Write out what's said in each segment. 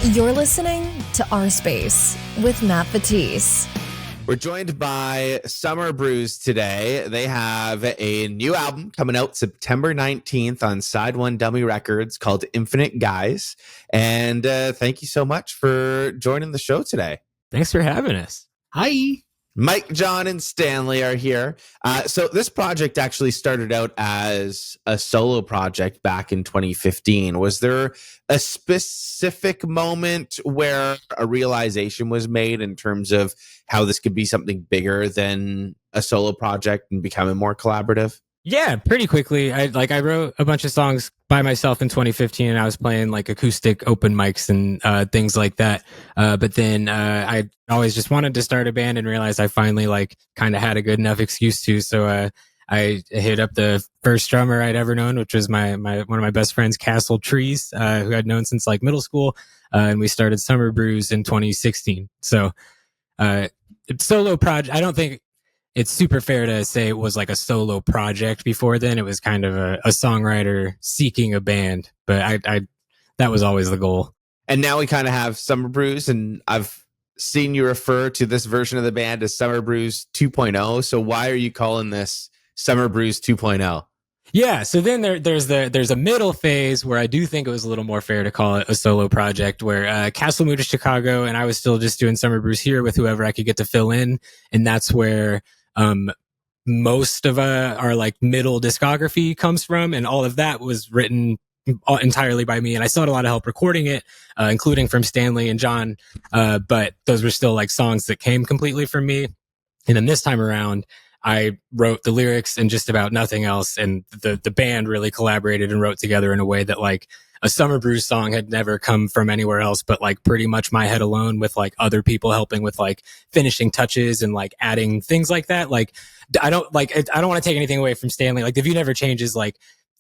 You're listening to Our Space with Matt Batiste. We're joined by Summerbruise today. They have a new album coming out September 19th on Side One Dummy Records called Infinite Guise. And thank you so much for joining the show today. Thanks for having us. Hi. Mike, John, and Stanley are here. So this project actually started out as a solo project back in 2015. Was there a specific moment where a realization was made in terms of how this could be something bigger than a solo project and becoming more collaborative? Yeah, pretty quickly. I wrote a bunch of songs by myself in 2015, and I was playing like acoustic open mics and things like that. But then I always just wanted to start a band and realized I finally kind of had a good enough excuse to. So I hit up the first drummer I'd ever known, which was my one of my best friends, Castle Trees, who I'd known since middle school, and we started Summerbruise in 2016. So solo project. I don't think it's super fair to say it was like a solo project before then. It was kind of a songwriter seeking a band, but I that was always the goal. And now we kind of have Summerbruise, and I've seen you refer to this version of the band as Summerbruise 2.0. So why are you calling this Summerbruise 2.0? Yeah, so then there's a middle phase where I do think it was a little more fair to call it a solo project, where Castle moved to Chicago and I was still just doing Summerbruise here with whoever I could get to fill in, and that's where most of our middle discography comes from, and all of that was written entirely by me, and I still had a lot of help recording it, including from Stanley and John, but those were still songs that came completely from me. And then this time around I wrote the lyrics and just about nothing else, and the band really collaborated and wrote together in a way that a Summerbruise song had never come from anywhere else, but pretty much my head alone, with other people helping with finishing touches and adding things like that. I don't want to take anything away from Stanley. The View Never Changes,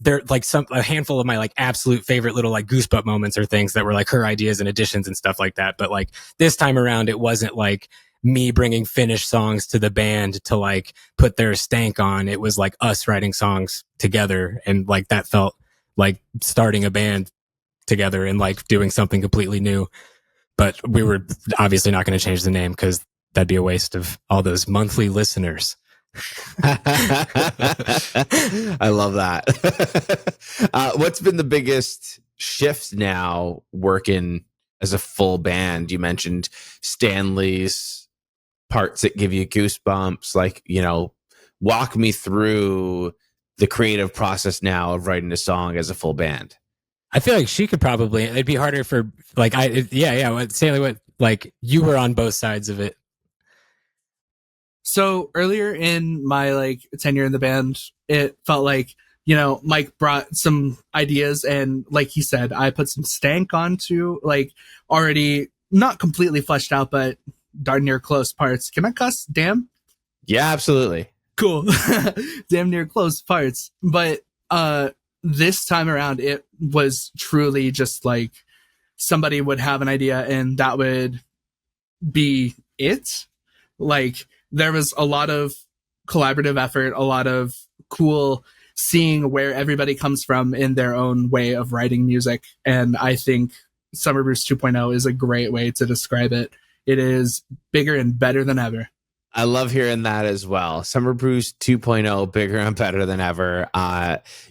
there a handful of my absolute favorite little goosebump moments or things that were her ideas and additions and stuff like that. But this time around, it wasn't me bringing finished songs to the band to put their stank on. It was us writing songs together, and that felt like starting a band together and doing something completely new. But we were obviously not going to change the name because that'd be a waste of all those monthly listeners. I love that. What's been the biggest shift now working as a full band? You mentioned Stanley's parts that give you goosebumps. Walk me through the creative process now of writing a song as a full band. I feel like she could probably, it'd be harder for Stanley, you were on both sides of it. So earlier in my tenure in the band, it felt Mike brought some ideas, and he said, I put some stank onto already not completely fleshed out, but darn near close parts. Can I cuss? Damn. Yeah, absolutely. Cool. Damn near close parts. But this time around, it was truly just somebody would have an idea and that would be it. There was a lot of collaborative effort, a lot of cool seeing where everybody comes from in their own way of writing music. And I think Summerbruise 2.0 is a great way to describe it. It is bigger and better than ever. I love hearing that as well. Summerbruise 2.0, bigger and better than ever.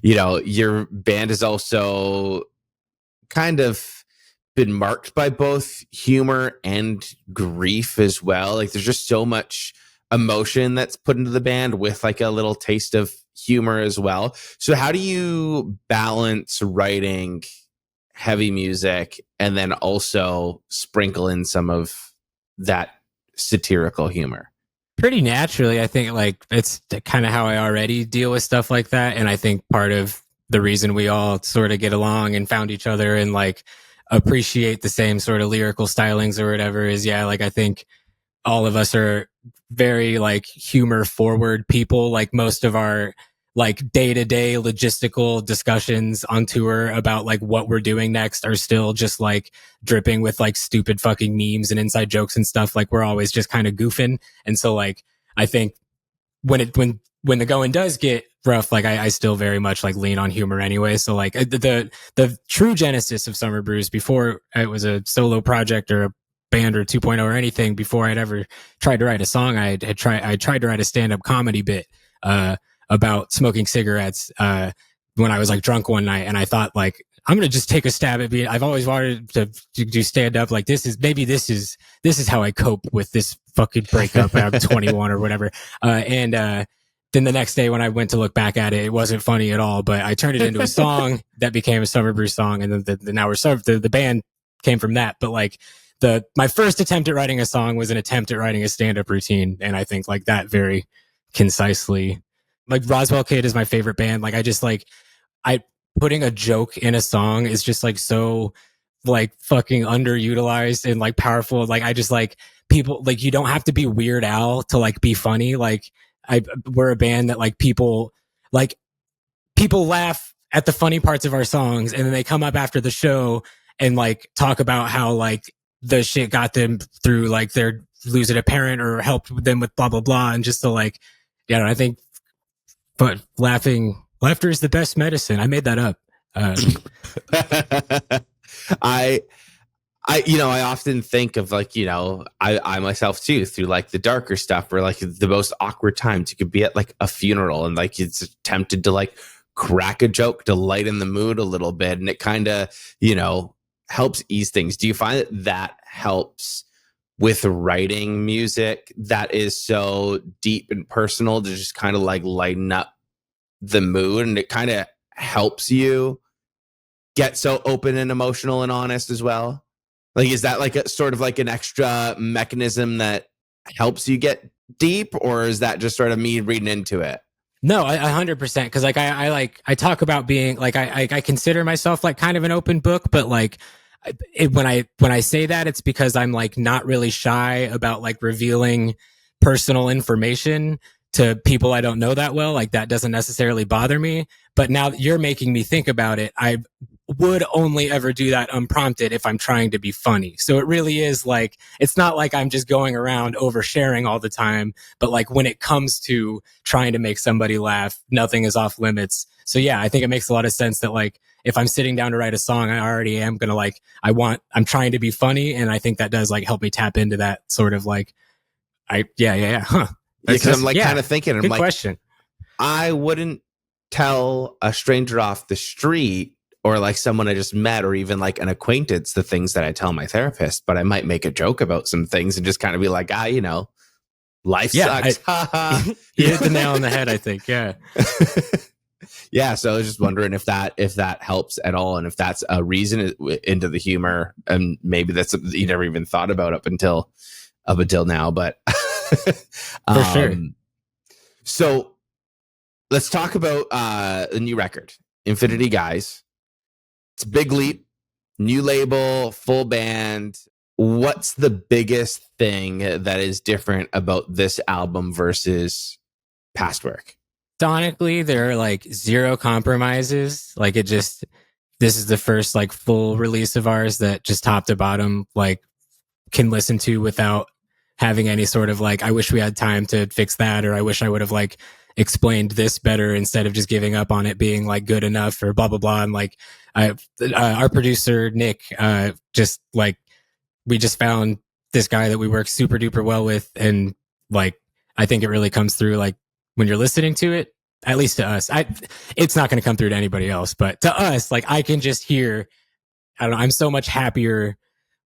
Your band has also kind of been marked by both humor and grief as well. There's just so much emotion that's put into the band with a little taste of humor as well. So how do you balance writing heavy music and then also sprinkle in some of that satirical humor? Pretty naturally. I think it's kind of how I already deal with stuff like that. And I think part of the reason we all sort of get along and found each other and appreciate the same sort of lyrical stylings or whatever is, I think all of us are very humor forward people. Most of our day-to-day logistical discussions on tour about what we're doing next are still just dripping with stupid fucking memes and inside jokes and stuff. We're always just kind of goofing. And so I think when when the going does get rough, like I still very much like lean on humor anyway. So like the true genesis of Summerbruise, before it was a solo project or a band or 2.0 or anything, before I'd ever tried to write a song, I tried to write a stand-up comedy bit about smoking cigarettes when I was like drunk one night, and I thought like, I'm gonna just take a stab at being. I've always wanted to do stand up. Like this is how I cope with this fucking breakup. I'm 21 or whatever. And then the next day when I went to look back at it, it wasn't funny at all. But I turned it into a song that became a Summerbruise song, and then now the band came from that. But like my first attempt at writing a song was an attempt at writing a stand up routine, and I think like that very concisely. Like Roswell Kid is my favorite band. Like putting a joke in a song is just like so like fucking underutilized and like powerful. Like I just like people, like you don't have to be Weird Al to like be funny. Like we're a band that like people laugh at the funny parts of our songs, and then they come up after the show and like talk about how like the shit got them through like their losing a parent or helped them with blah blah blah. And just to like, yeah, I think, but laughter is the best medicine. I made that up. I often think of like, I myself too, through like the darker stuff, or like the most awkward times. You could be at like a funeral and like it's tempted to like crack a joke to lighten the mood a little bit. And it kind of, helps ease things. Do you find that helps with writing music that is so deep and personal to just kind of like lighten up the mood, and it kind of helps you get so open and emotional and honest as well? Like, is that like a sort of like an extra mechanism that helps you get deep, or is that just sort of me reading into it? No, 100%. Because like I talk about being like I consider myself like kind of an open book, but like when I say that, it's because I'm like not really shy about like revealing personal information to people I don't know that well. Like that doesn't necessarily bother me. But now that you're making me think about it, I would only ever do that unprompted if I'm trying to be funny. So it really is like, it's not like I'm just going around oversharing all the time, but like when it comes to trying to make somebody laugh, nothing is off limits. So yeah, I think it makes a lot of sense that like, if I'm sitting down to write a song, I already am going to like, I'm trying to be funny. And I think that does like help me tap into that sort of like, huh. Because I'm like kind of thinking, good I'm like, question. I wouldn't tell a stranger off the street or like someone I just met or even like an acquaintance the things that I tell my therapist, but I might make a joke about some things and just kind of be like, life sucks. You hit the nail on the head, I think. Yeah. Yeah. So I was just wondering if that helps at all, and if that's a reason into the humor, and maybe that's something that you never even thought about up until now, but for sure. So let's talk about the new record, Infinity Guise. It's a big leap, new label, full band. What's the biggest thing that is different about this album versus past work? Sonically, there are like zero compromises. Like this is the first like full release of ours that just top to bottom, like can listen to without having any sort of like, I wish we had time to fix that, or I wish I would have like explained this better instead of just giving up on it being like good enough or blah, blah, blah. And like, our producer, Nick, just like, we just found this guy that we work super duper well with. And like, I think it really comes through like when you're listening to it, at least to us. It's not going to come through to anybody else, but to us, like I can just hear, I don't know, I'm so much happier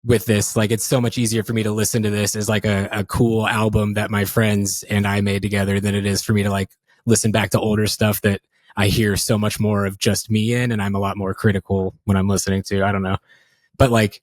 with this. Like it's so much easier for me to listen to this as like a cool album that my friends and I made together than it is for me to like listen back to older stuff that I hear so much more of just me in, and I'm a lot more critical when I'm listening to. I don't know. But like,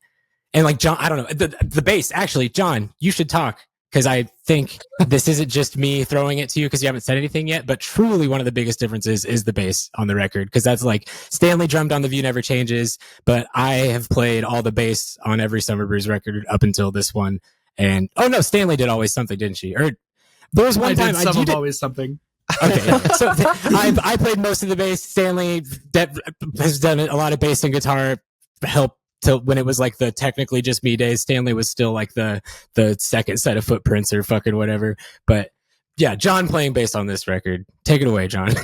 and like John, I don't know, the bass, actually, John, you should talk, because I think this isn't just me throwing it to you because you haven't said anything yet, but truly one of the biggest differences is the bass on the record, because that's like Stanley drummed on The View Never Changes, but I have played all the bass on every Summerbruise record up until this one. And oh no, Stanley did Always Something, didn't she? Or there was one time I did Always Something. Okay, so I played most of the bass. Stanley has done a lot of bass and guitar. Help till when it was like the technically just me days. Stanley was still like the second set of footprints or fucking whatever. But Yeah, John playing bass on this record. Take it away, John.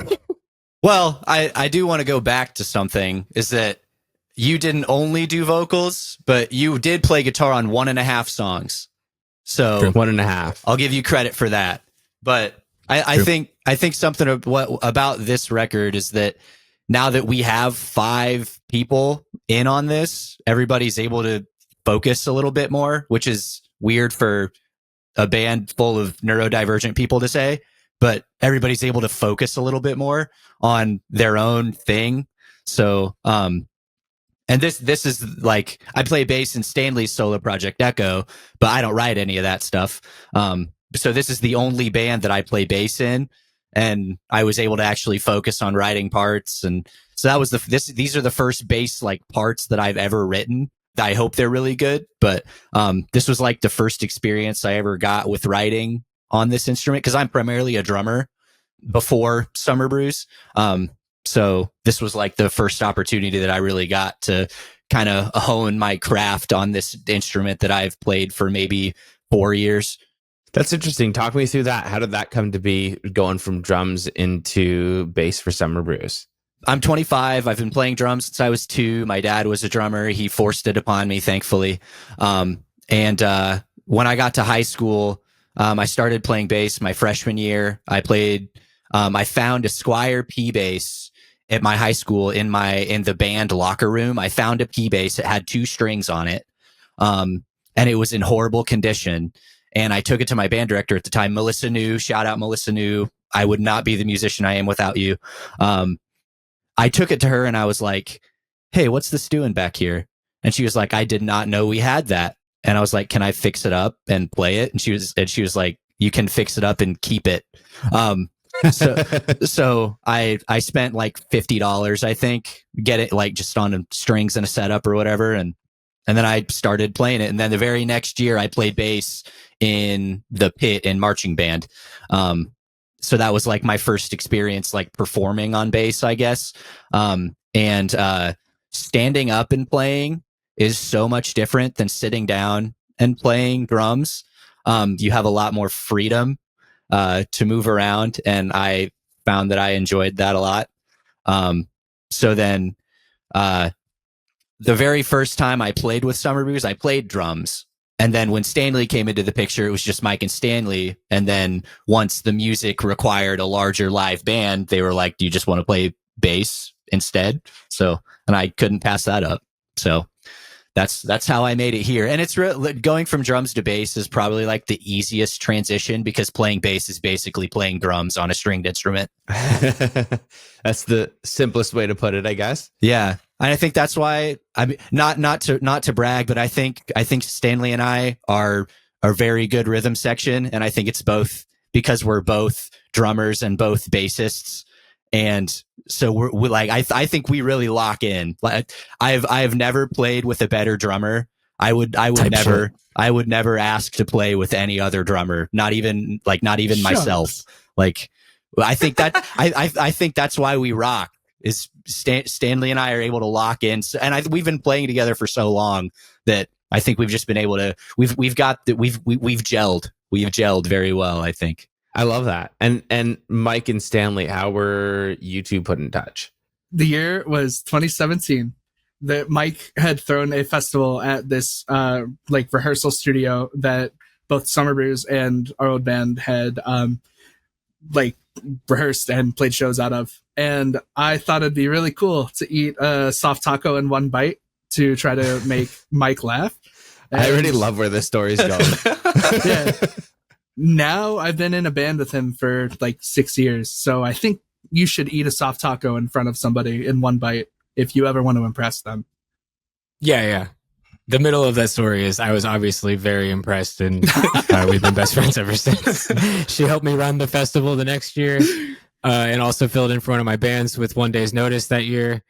Well, I do want to go back to something, is that you didn't only do vocals, but you did play guitar on 1.5 songs. So 1.5. I'll give you credit for that. But I think something about this record is that now that we have 5 people in on this, everybody's able to focus a little bit more, which is weird for a band full of neurodivergent people to say, but everybody's able to focus a little bit more on their own thing. So, and this is like, I play bass in Stanley's solo project Echo, but I don't write any of that stuff. So this is the only band that I play bass in, and I was able to actually focus on writing parts. And so that was these are the first bass like parts that I've ever written. I hope they're really good, but this was like the first experience I ever got with writing on this instrument, because I'm primarily a drummer before Summerbruise. So this was like the first opportunity that I really got to kind of hone my craft on this instrument that I've played for maybe 4 years. That's interesting. Talk me through that. How did that come to be, going from drums into bass for Summerbruise? I'm 25. I've been playing drums since I was 2. My dad was a drummer. He forced it upon me, thankfully. And when I got to high school, I started playing bass my freshman year. I found a Squire P bass at my high school in the band locker room. I found a P bass. It had 2 strings on it. And it was in horrible condition. And I took it to my band director at the time, Melissa New. Shout out Melissa New. I would not be the musician I am without you. I took it to her and I was like, hey, what's this doing back here? And she was like, I did not know we had that. And I was like, can I fix it up and play it? And she was like, you can fix it up and keep it. So I spent like $50, I think, get it like just on strings and a setup or whatever. And then I started playing it. And then the very next year I played bass in the pit in marching band. So that was like my first experience, like performing on bass, I guess. And standing up and playing is so much different than sitting down and playing drums. You have a lot more freedom to move around, and I found that I enjoyed that a lot. So then the very first time I played with Summerbruise, I played drums. And then when Stanley came into the picture, it was just Mike and Stanley. And then once the music required a larger live band, they were like, do you just want to play bass instead? So, and I couldn't pass that up. So that's how I made it here. And it's going from drums to bass is probably like the easiest transition, because playing bass is basically playing drums on a stringed instrument. That's the simplest way to put it, I guess. Yeah. And I think that's why, I mean, not to brag, but I think Stanley and I are very good rhythm section. And I think it's both because we're both drummers and both bassists. And so we're like, I think we really lock in. Like, I've never played with a better drummer. I would never ask to play with any other drummer, not even myself. Like, I think that, I think that's why we rock, is Stanley and I are able to lock in. And we've been playing together for so long that I think we've just been able to, we've gelled. We've gelled very well, I think. I love that. And Mike and Stanley, how were you two put in touch? The year was 2017. Mike had thrown a festival at this like rehearsal studio that both Summerbruise and our old band had like rehearsed and played shows out of. And I thought it'd be really cool to eat a soft taco in one bite to try to make Mike laugh. And I already love where this story's going. Yeah. Now I've been in a band with him for like 6 years. So I think you should eat a soft taco in front of somebody in one bite if you ever want to impress them. Yeah. The middle of that story is I was obviously very impressed, and we've been best friends ever since. She helped me run the festival the next year, and also filled in for one of my bands with 1 day's notice that year.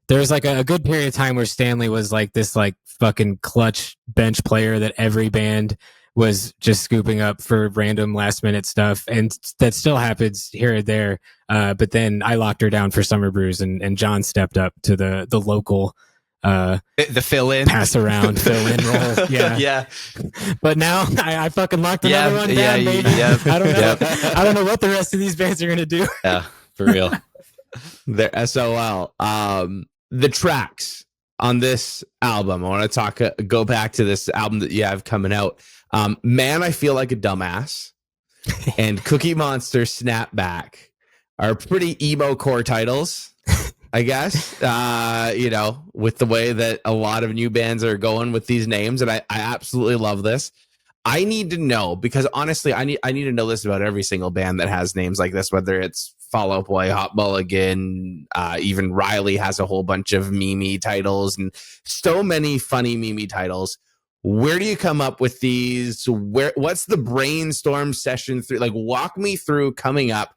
There was like a good period of time where Stanley was like this like fucking clutch bench player that every band was just scooping up for random last minute stuff. And that still happens here and there. But then I locked her down for Summerbruise, and John stepped up to the local The fill in, pass around, fill in role. Yeah. yeah. But now I fucking locked another one down, baby. Yeah. I don't know. I don't know what the rest of these bands are gonna do. Yeah, for real. They're SOL. The tracks on this album, I want to go back to this album that you have coming out. Man, I Feel Like a Dumbass and Cookie Monster Snapback are pretty emo core titles, I guess. With the way that a lot of new bands are going with these names, and I absolutely love this. I need to know, because honestly, I need to know this about every single band that has names like this, whether it's Fall Out Boy, Hot Mulligan, even Riley has a whole bunch of meme titles and so many funny meme titles. Where do you come up with these? What's the brainstorm session through? Like, walk me through coming up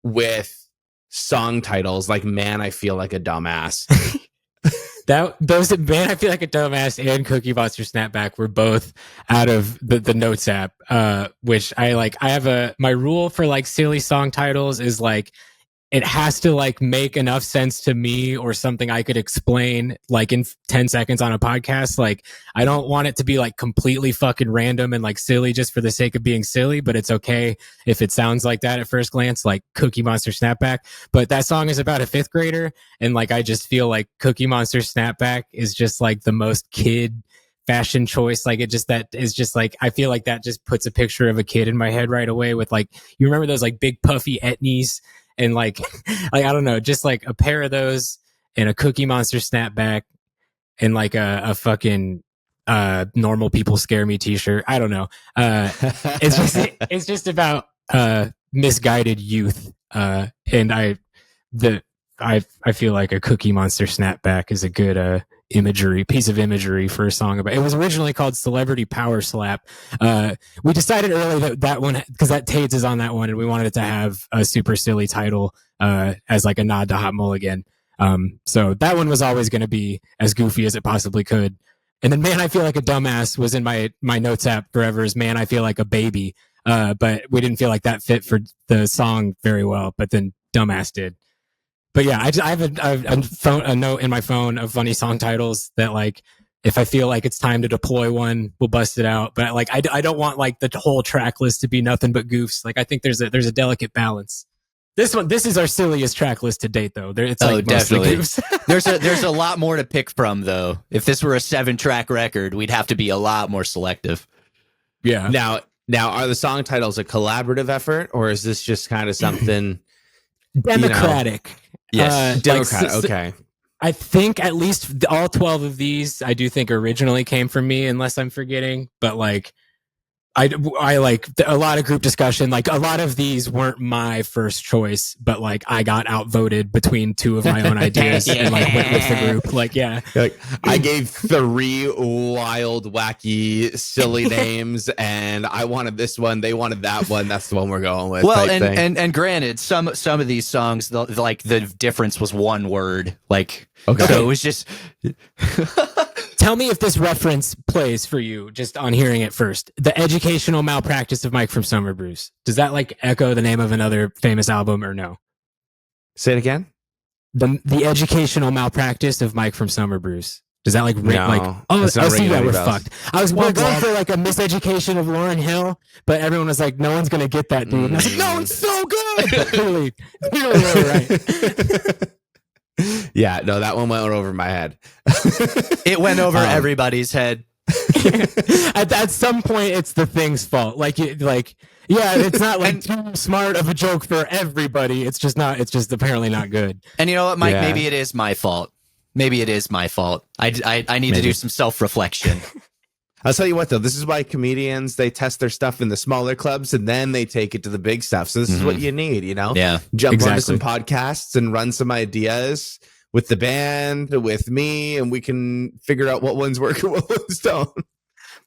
with song titles like Man, I Feel Like a Dumbass. Those Man, I Feel Like a Dumbass and Cookie Monster Snapback were both out of the Notes app, which I like. I have my rule for like silly song titles is like, it has to like make enough sense to me or something I could explain like in 10 seconds on a podcast. Like, I don't want it to be like completely fucking random and like silly just for the sake of being silly, but it's okay if it sounds like that at first glance, like Cookie Monster Snapback. But that song is about a fifth grader. And like, I just feel like Cookie Monster Snapback is just like the most kid fashion choice. Like, it just, that is just like, I feel like that just puts a picture of a kid in my head right away with like, you remember those like big puffy etnies? And like I don't know, just like a pair of those and a Cookie Monster Snapback and like a fucking Normal People Scare Me t-shirt. I don't know. It's just about misguided youth. And I feel like a Cookie Monster Snapback is a good piece of imagery for a song about. It was originally called Celebrity Power Slap. We decided early that one, because that Tades is on that one, and we wanted it to have a super silly title as like a nod to Hot Mulligan. So that one was always going to be as goofy as it possibly could. And then Man, I Feel Like a Dumbass was in my Notes app forever as Man, I Feel Like a Baby. But we didn't feel like that fit for the song very well, but then Dumbass did. But yeah, I have a note in my phone of funny song titles that like, if I feel like it's time to deploy one, we'll bust it out. But like, I don't want like the whole track list to be nothing but goofs. Like, I think there's a delicate balance. This is our silliest track list to date, though. It's like definitely. Goofs. There's a lot more to pick from, though. If this were a 7-track record, we'd have to be a lot more selective. Yeah. Now, are the song titles a collaborative effort, or is this just kind of something democratic? Yes, democratic. Okay. I think at least all 12 of these, I do think originally came from me, unless I'm forgetting. But like, I like a lot of group discussion. Like, a lot of these weren't my first choice, but like I got outvoted between two of my own ideas and like went with the group. Like, yeah, like I gave 3 wild, wacky, silly names, and I wanted this one. They wanted that one. That's the one we're going with. Well, and granted, some of these songs, like the difference was one word. Like, okay. So it was just. Tell me if this reference plays for you just on hearing it first. The Educational Malpractice of Mike from Summerbruise. Does that like echo the name of another famous album or no? Say it again. The Educational Malpractice of Mike from Summerbruise. Does that like ring? No, like, we're fucked. We're going for like a miseducation of Lauryn Hill, but everyone was like, no one's gonna get that, dude. And I was like, no, it's so good. clearly, right. Yeah, no, that one went over my head. It went over everybody's head. At some point, it's the Thing's fault. Like, it's not like too smart of a joke for everybody. It's just apparently not good. And you know what, Mike? Yeah. Maybe it is my fault. I need to do some self-reflection. I'll tell you what, though, this is why comedians, they test their stuff in the smaller clubs and then they take it to the big stuff. So this is what you need, Yeah, jump onto some podcasts and run some ideas with the band, with me, and we can figure out what ones work and what ones don't.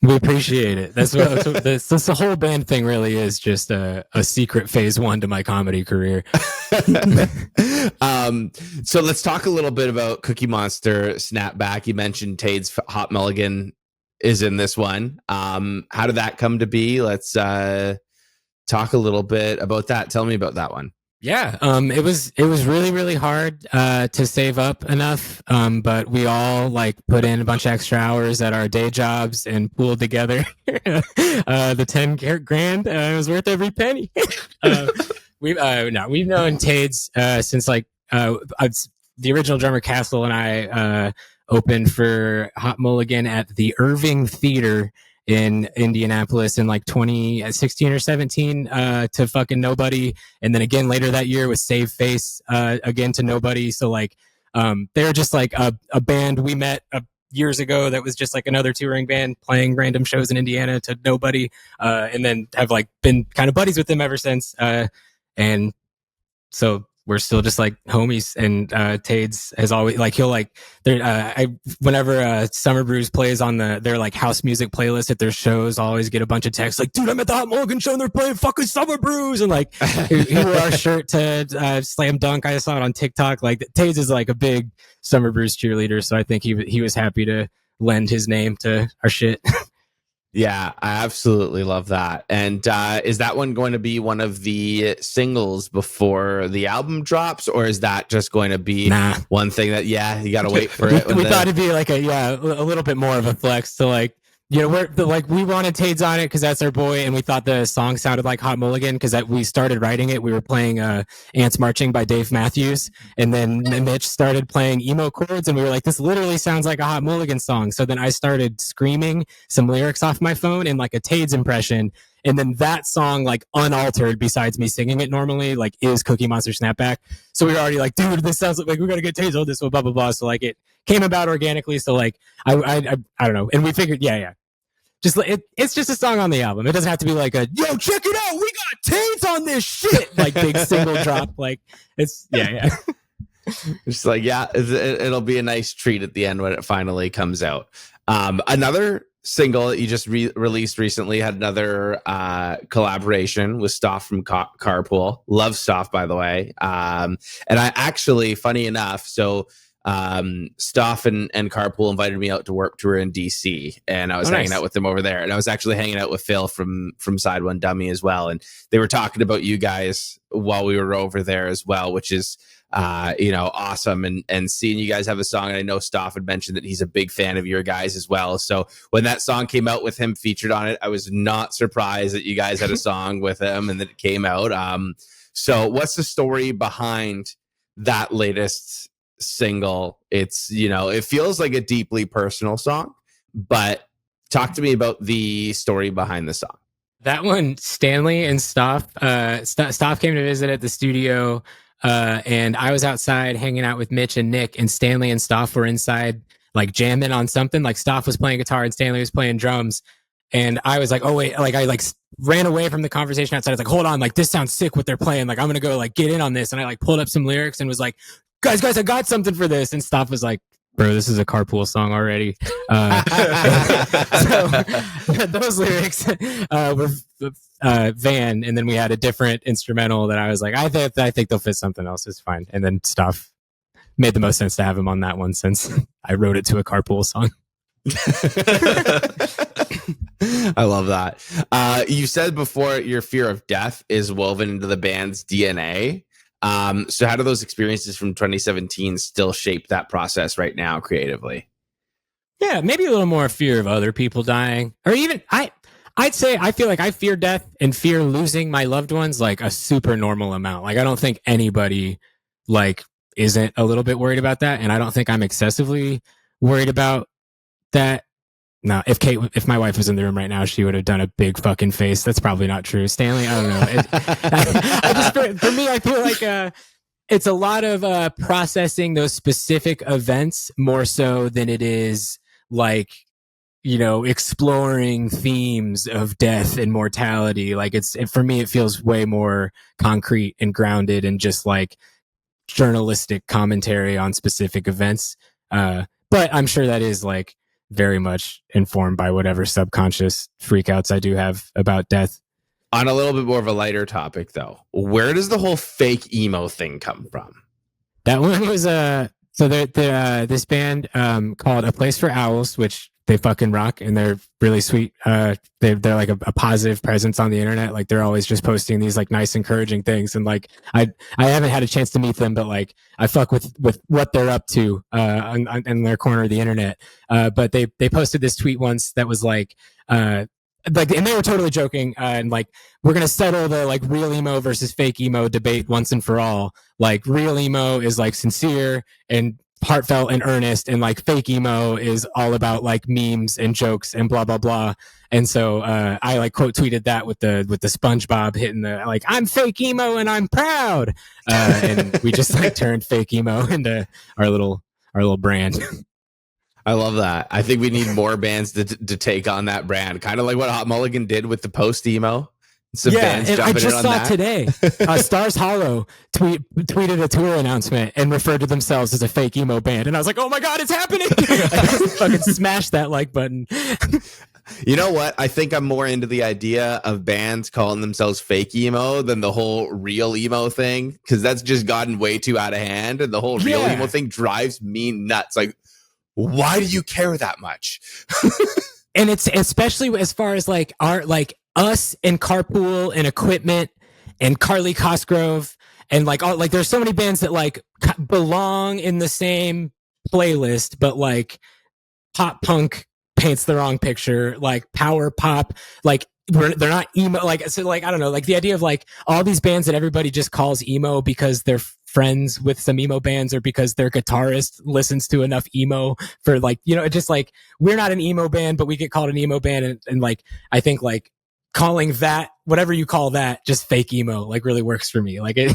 We appreciate it. That's what the whole band thing really is, just a secret phase 1 to my comedy career. So let's talk a little bit about Cookie Monster Snapback. You mentioned Tades Hot Mulligan is in this one. How did that come to be? Let's talk a little bit about that. Tell me about that one. Yeah, it was really really hard to save up enough, but we all like put in a bunch of extra hours at our day jobs and pooled together. The 10 grand was worth every penny. We've known Tades since like the original drummer Castle and I opened for Hot Mulligan at the Irving Theater in Indianapolis in like 2016 or 17 to fucking nobody, and then again later that year with Save Face again to nobody. So like they're just like a band we met years ago that was just like another touring band playing random shows in Indiana to nobody, and then have like been kind of buddies with them ever since, and so we're still just like homies. And Tades has always like he'll like whenever Summerbruise plays on their like house music playlist at their shows, I'll always get a bunch of texts like, dude, I'm at the Hot Mulligan show and they're playing fucking Summerbruise, and like he wore our shirt to Slam Dunk. I saw it on TikTok. Like Tades is like a big Summerbruise cheerleader, so I think he was happy to lend his name to our shit. Yeah, I absolutely love that. And is that one going to be one of the singles before the album drops, or is that just going to be one thing that you got to wait for it? We thought it'd be like a little bit more of a flex to like, you know, we wanted Tades on it because that's our boy, and we thought the song sounded like Hot Mulligan because we started writing it. We were playing Ants Marching by Dave Matthews, and then Mitch started playing emo chords, and we were like, this literally sounds like a Hot Mulligan song. So then I started screaming some lyrics off my phone in like a Tades impression, and then that song, like unaltered, besides me singing it normally, like is Cookie Monster Snapback. So we were already like, dude, this sounds like we gotta get Tades on this, blah blah blah. So like it came about organically. So like I don't know, and we figured, just it's just a song on the album. It doesn't have to be like a yo, check it out, we got Tades on this shit, like big single drop. Like it's It's like it'll be a nice treat at the end when it finally comes out. Another single that you just released recently had another collaboration with Stoff from Carpool. Love Stoff, by the way. And I actually, funny enough, so Stoff and Carpool invited me out to Warped Tour in DC, and I was hanging out with them over there, and I was actually hanging out with Phil from Side One Dummy as well, and they were talking about you guys while we were over there as well, which is awesome, and seeing you guys have a song. And I know Stoff had mentioned that he's a big fan of your guys as well, so when that song came out with him featured on it, I was not surprised that you guys had a song with him and that it came out. So what's the story behind that latest single? It's, it feels like a deeply personal song, but talk to me about the story behind the song. That one, Stanley and Stoff came to visit at the studio, and I was outside hanging out with Mitch and Nick, and Stanley and Stoff were inside like jamming on something. Like Stoff was playing guitar and Stanley was playing drums, and I was like, oh wait, like I like ran away from the conversation outside. I was like, hold on, like this sounds sick what they're playing, like I'm gonna go like get in on this. And I like pulled up some lyrics and was like, guys, I got something for this. And Stoff was like, bro, this is a Carpool song already. So those lyrics were Van, and then we had a different instrumental that I was like, I think they'll fit something else. It's fine. And then Stoff made the most sense to have him on that one since I wrote it to a Carpool song. I love that. You said before your fear of death is woven into the band's DNA. So how do those experiences from 2017 still shape that process right now creatively? Yeah, maybe a little more fear of other people dying, or even I'd say I feel like I fear death and fear losing my loved ones like a super normal amount. Like I don't think anybody like isn't a little bit worried about that, and I don't think I'm excessively worried about that. No, if my wife was in the room right now, she would have done a big fucking face. That's probably not true. Stanley, I don't know. For me, I feel like it's a lot of processing those specific events more so than it is like, exploring themes of death and mortality. Like for me, it feels way more concrete and grounded and just like journalistic commentary on specific events. But I'm sure that is like very much informed by whatever subconscious freakouts I do have about death. On a little bit more of a lighter topic, though, where does the whole fake emo thing come from? That one was this band called A Place for Owls, which they fucking rock, and they're really sweet. They're like a positive presence on the internet. Like they're always just posting these like nice, encouraging things. And like I haven't had a chance to meet them, but like I fuck with what they're up to in their corner of the internet. But they posted this tweet once that was like and they were totally joking, and like, we're gonna settle the like real emo versus fake emo debate once and for all. Like, real emo is like sincere and heartfelt and earnest, and like fake emo is all about like memes and jokes and blah blah blah. And so I like quote tweeted that with the SpongeBob hitting the like, I'm fake emo and I'm proud, and we just like turned fake emo into our little brand. I love that. I think we need more bands to take on that brand, kind of like what Hot Mulligan did with the post emo. Some bands and I jumping just in on saw that. today, Stars Hollow tweeted a tour announcement and referred to themselves as a fake emo band, and I was like, "Oh my god, it's happening!" I fucking smashed that like button. You know what? I think I'm more into the idea of bands calling themselves fake emo than the whole real emo thing, because that's just gotten way too out of hand, and the whole real emo thing drives me nuts. Like, why do you care that much? And it's especially as far as like our like us and Carpool and Equipment and Carly Cosgrove and like all like there's so many bands that like belong in the same playlist, but like pop punk paints the wrong picture, like power pop, like they're not emo. Like, so like, I don't know, like the idea of like all these bands that everybody just calls emo because they're friends with some emo bands or because their guitarist listens to enough emo for like, you know, it just like, we're not an emo band, but we get called an emo band. And like, I think like calling that, whatever you call that, just fake emo, like really works for me. Like it.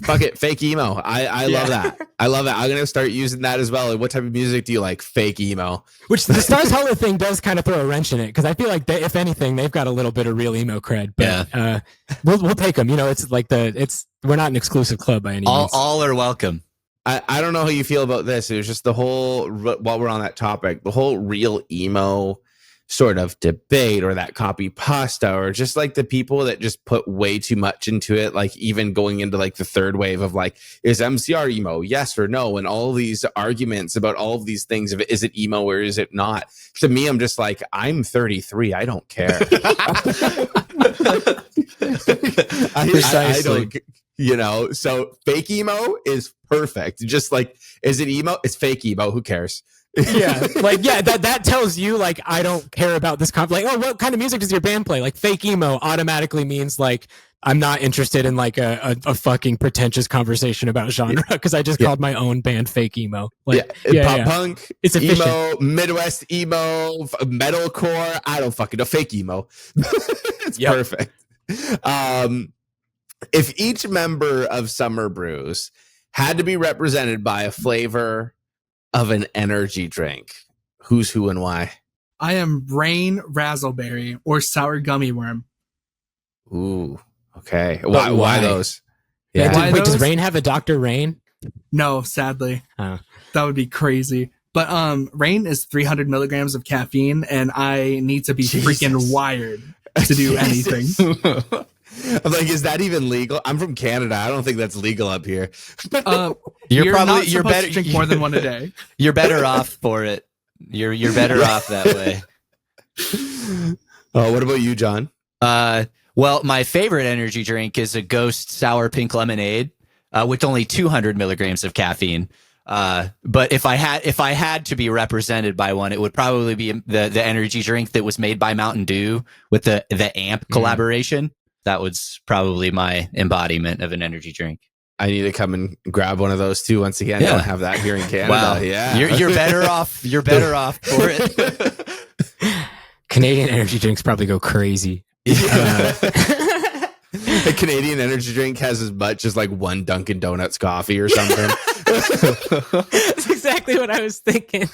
Fuck it. Fake emo. I love that. I love it. I'm going to start using that as well. Like, what type of music do you like? Fake emo. Which the Stars Hollow thing does kind of throw a wrench in it. Cause I feel like if anything, they've got a little bit of real emo cred, but, we'll take them. You know, it's like we're not an exclusive club by any means. All are welcome. I don't know how you feel about this. It was just the whole, while we're on that topic, the whole real emo sort of debate, or that copy pasta, or just like the people that just put way too much into it, like even going into like the third wave of like, is MCR emo, yes or no, and all these arguments about all of these things of is it emo or is it not. To me, I'm just like, I'm 33, I don't care. I don't, you know. So fake emo is perfect. Just like, is it emo? It's fake emo, who cares? That tells you like I don't care about this like, oh, what kind of music does your band play? Like fake emo automatically means like I'm not interested in like a fucking pretentious conversation about genre because I just called my own band fake emo. Like, pop punk, it's efficient. Emo, Midwest emo, metalcore. I don't fucking know. Fake emo. It's perfect. If each member of Summerbruise had to be represented by a flavor of an energy drink, who's who and why? I am Rain Razzleberry or Sour Gummy Worm. Ooh, okay. Why those? Yeah. Why Wait, does those? Rain have a Dr. Rain? No, sadly. Oh. That would be crazy. But Rain is 300 milligrams of caffeine, and I need to be freaking wired to do anything. I'm like, is that even legal? I'm from Canada. I don't think that's legal up here. You're better to drink more than one a day. You're better off for it. You're better off that way. What about you, John? Well, my favorite energy drink is a Ghost Sour Pink Lemonade with only 200 milligrams of caffeine. But if I had to be represented by one, it would probably be the energy drink that was made by Mountain Dew with the AMP collaboration. That was probably my embodiment of an energy drink. I need to come and grab one of those too. Once again, I don't have that here in Canada. Wow. Yeah, you're better off. You're better off for it. Canadian energy drinks probably go crazy. A Canadian energy drink has as much as like one Dunkin' Donuts coffee or something. That's exactly what I was thinking.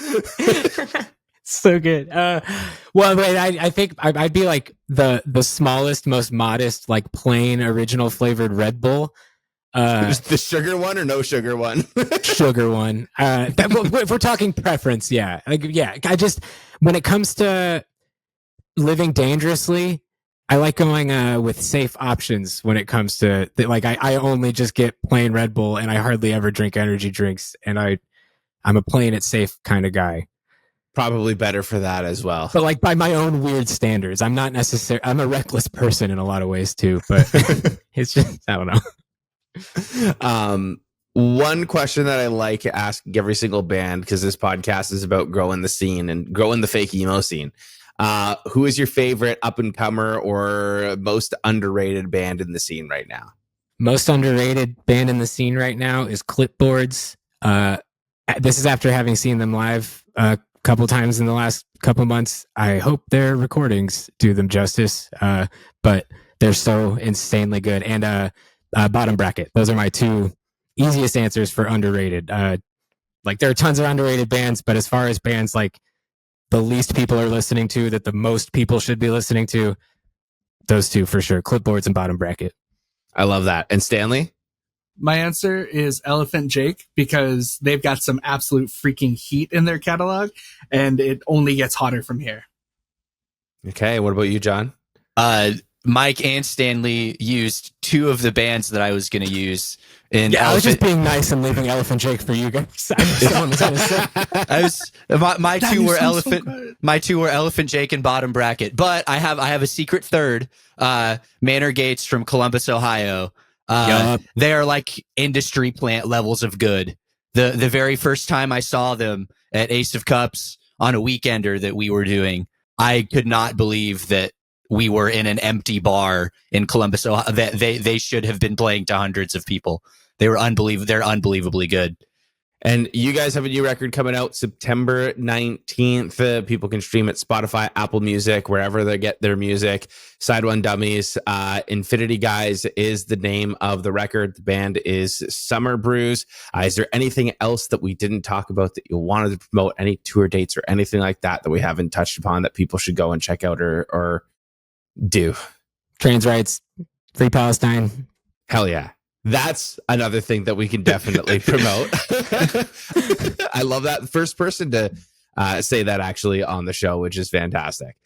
So good. Well, wait, I think I'd be like the smallest, most modest, like plain original flavored Red Bull. The sugar one or no sugar one? Sugar one. If we're talking preference, yeah. I just, when it comes to living dangerously, I like going with safe options when it comes to like I only just get plain Red Bull and I hardly ever drink energy drinks, and I'm a playing it safe kind of guy. probably better for that as well. But like by my own weird standards, I'm not necessarily, I'm a reckless person in a lot of ways too, but it's just, I don't know. One question that I like asking every single band, because this podcast is about growing the scene and growing the fake emo scene. Who is your favorite up and comer or most underrated band in the scene right now? Most underrated band in the scene right now is Clipboards. This is after having seen them live a couple times in the last couple months. I hope their recordings do them justice, but they're so insanely good. And Bottom Bracket. Those are my two easiest answers for underrated. Like there are tons of underrated bands, but as far as bands like the least people are listening to that the most people should be listening to, those two for sure. Clipboards and Bottom Bracket. I love that. And Stanley? My answer is Elephant Jake, because they've got some absolute freaking heat in their catalog, and it only gets hotter from here. Okay, what about you, John? Mike and Stanley used two of the bands that I was going to use. I was just being nice and leaving Elephant Jake for you guys. My two were Elephant Jake and Bottom Bracket, but I have a secret third. Manor Gates from Columbus, Ohio. They are like industry plant levels of good. The very first time I saw them at Ace of Cups on a weekender that we were doing, I could not believe that we were in an empty bar in Columbus, Ohio. That they should have been playing to hundreds of people. They're unbelievably good. And you guys have a new record coming out September 19th. People can stream it Spotify, Apple Music, wherever they get their music. Side One Dummies. Infinity Guise is the name of the record. The band is Summerbruise. Is there anything else that we didn't talk about that you wanted to promote? Any tour dates or anything like that we haven't touched upon that people should go and check out or do? Trans rights, Free Palestine. Hell yeah. That's another thing that we can definitely promote. I love that. First person to say that actually on the show, which is fantastic.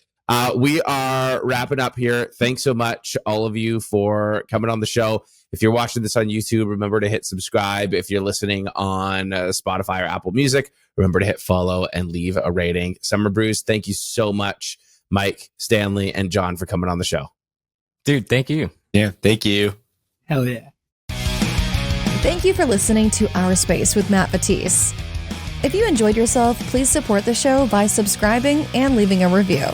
We are wrapping up here. Thanks so much, all of you, for coming on the show. If you're watching this on YouTube, remember to hit subscribe. If you're listening on Spotify or Apple Music, remember to hit follow and leave a rating. Summerbruise, thank you so much, Mike, Stanley, and John, for coming on the show. Dude, thank you. Yeah, thank you. Hell yeah. Thank you for listening to Our Space with Matt Batiste. If you enjoyed yourself, please support the show by subscribing and leaving a review.